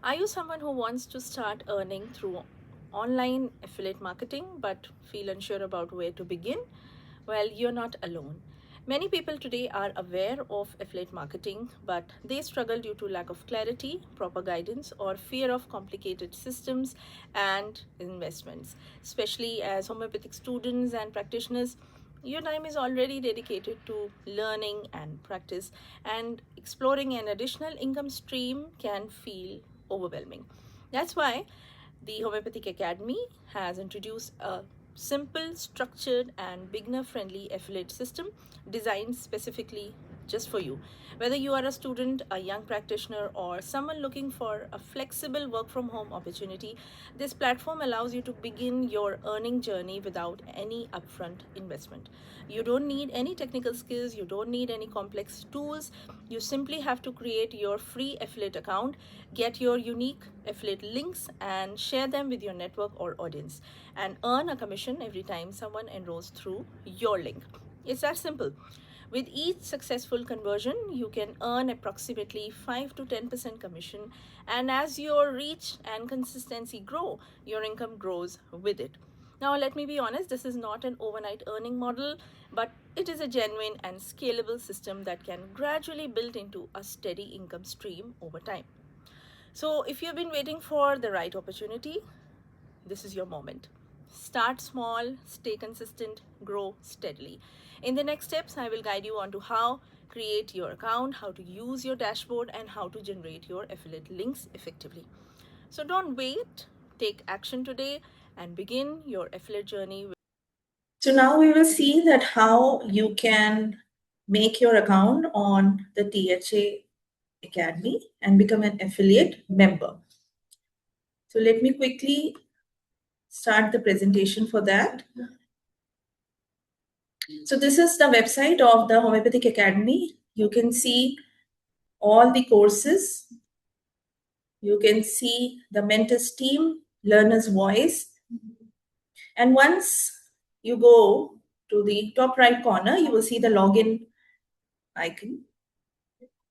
Are you someone who wants to start earning through online affiliate marketing but feel unsure about where to begin? Well, you're not alone. Many people today are aware of affiliate marketing, but they struggle due to lack of clarity, proper guidance, or fear of complicated systems and investments. Especially as homeopathic students and practitioners, your time is already dedicated to learning and practice, and exploring an additional income stream can feel overwhelming. That's why the Homeopathic Academy has introduced a simple, structured, and beginner friendly affiliate system designed specifically just for you. Whether you are a student, a young practitioner, or someone looking for a flexible work from home opportunity, this platform allows you to begin your earning journey without any upfront investment. You don't need any technical skills, you don't need any complex tools. You simply have to create your free affiliate account, get your unique affiliate links, and share them with your network or audience, and earn a commission every time someone enrolls through your link. It's that simple. With each successful conversion, you can earn approximately 5 to 10% commission, and as your reach and consistency grow, your income grows with it. Now, let me be honest, this is not an overnight earning model, but it is a genuine and scalable system that can gradually build into a steady income stream over time. So, if you've been waiting for the right opportunity, this is your moment. Start small, stay consistent, grow steadily. In the next steps, I will guide you on to how create your account, how to use your dashboard, and how to generate your affiliate links effectively. So don't wait, take action today and begin your affiliate journey. So now we will see that how you can make your account on the THA Academy and become an affiliate member. So let me quickly start the presentation for that. So this is the website of the Homeopathic Academy. You can see all the courses. You can see the mentor's team, learner's voice. And once you go to the top right corner, you will see the login icon.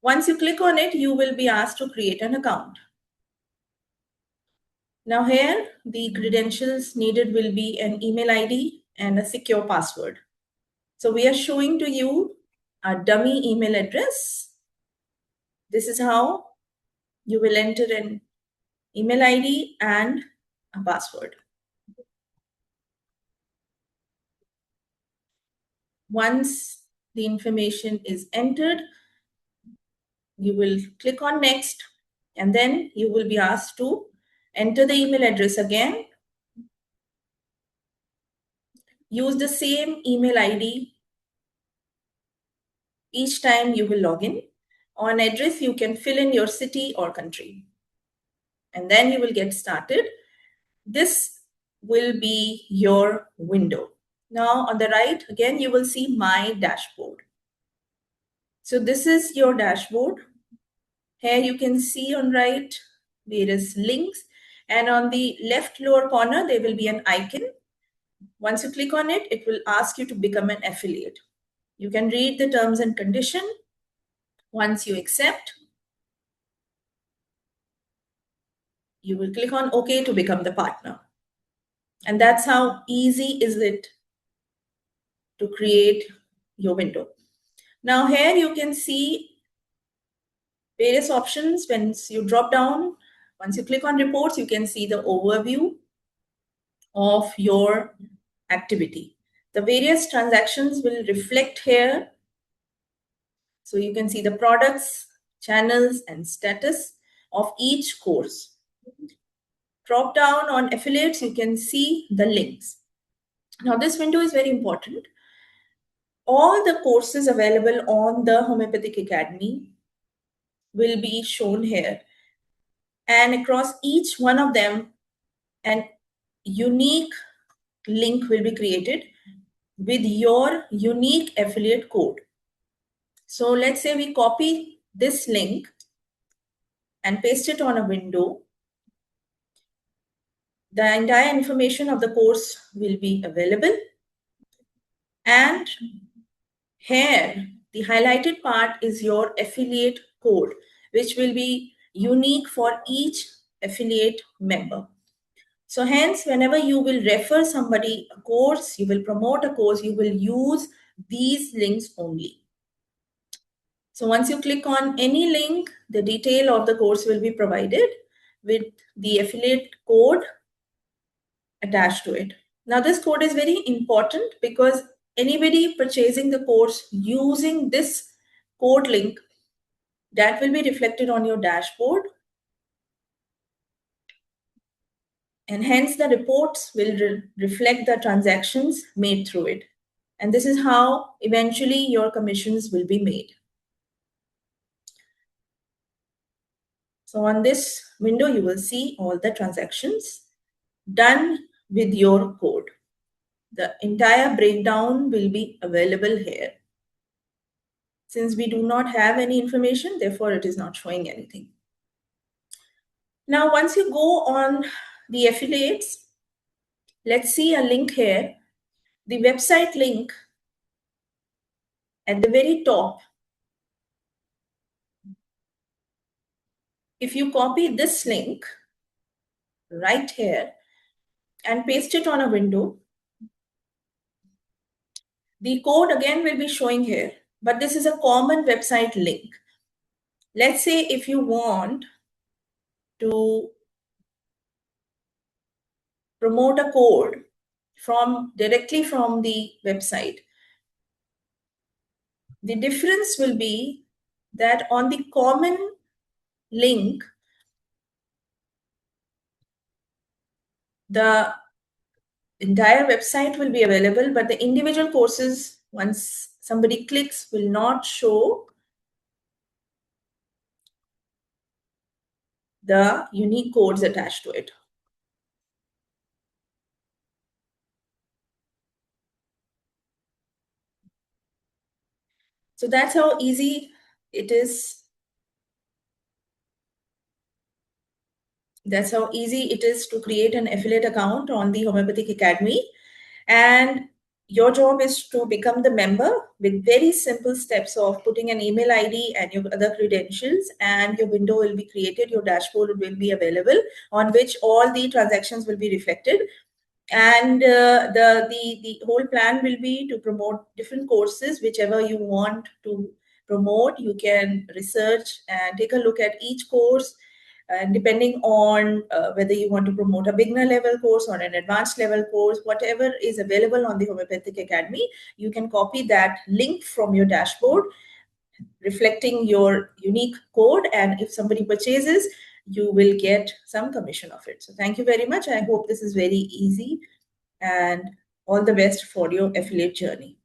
Once you click on it, you will be asked to create an account. Now here, the credentials needed will be an email ID and a secure password. So we are showing to you a dummy email address. This is how you will enter an email ID and a password. Once the information is entered, you will click on next, and then you will be asked to enter the email address again. Use the same email ID each time you will log in. On address, you can fill in your city or country. And then you will get started. This will be your window. Now on the right, again, you will see my dashboard. So this is your dashboard. Here you can see on right various links, and on the left lower corner, there will be an icon. Once you click on it, it will ask you to become an affiliate. You can read the terms and condition. Once you accept, you will click on OK to become the partner. And that's how easy is it to create your window. Now here you can see various options. When you drop down, once you click on reports, you can see the overview of your activity. The various transactions will reflect here. So you can see the products, channels, and status of each course. Drop down on affiliates, you can see the links. Now this window is very important. All the courses available on the Homeopathic Academy will be shown here. And across each one of them, an unique link will be created with your unique affiliate code. So let's say we copy this link and paste it on a window. The entire information of the course will be available. And here, the highlighted part is your affiliate code, which will be unique for each affiliate member. So hence, whenever you will refer somebody a course, you will promote a course, you will use these links only. So once you click on any link, the detail of the course will be provided with the affiliate code attached to it. Now this code is very important because anybody purchasing the course using this code link, that will be reflected on your dashboard, and hence the reports will reflect the transactions made through it. And this is how eventually your commissions will be made. So on this window, you will see all the transactions done with your code. The entire breakdown will be available here. Since we do not have any information, therefore it is not showing anything. Now, once you go on the affiliates, let's see a link here. The website link at the very top. If you copy this link right here and paste it on a window, the code again will be showing here, but this is a common website link. Let's say if you want to promote a code directly from the website, the difference will be that on the common link, the entire website will be available, but the individual courses, once somebody clicks, will not show the unique codes attached to it. So that's how easy it is. That's how easy it is to create an affiliate account on the Homeopathic Academy. And your job is to become the member with very simple steps of putting an email ID and your other credentials, and your window will be created. Your dashboard will be available on which all the transactions will be reflected. And the whole plan will be to promote different courses, whichever you want to promote. You can research and take a look at each course, and depending on whether you want to promote a beginner level course or an advanced level course, whatever is available on the Homeopathic Academy, you can copy that link from your dashboard reflecting your unique code, and if somebody purchases, you will get some commission of it. So thank you very much. I hope this is very easy, and all the best for your affiliate journey.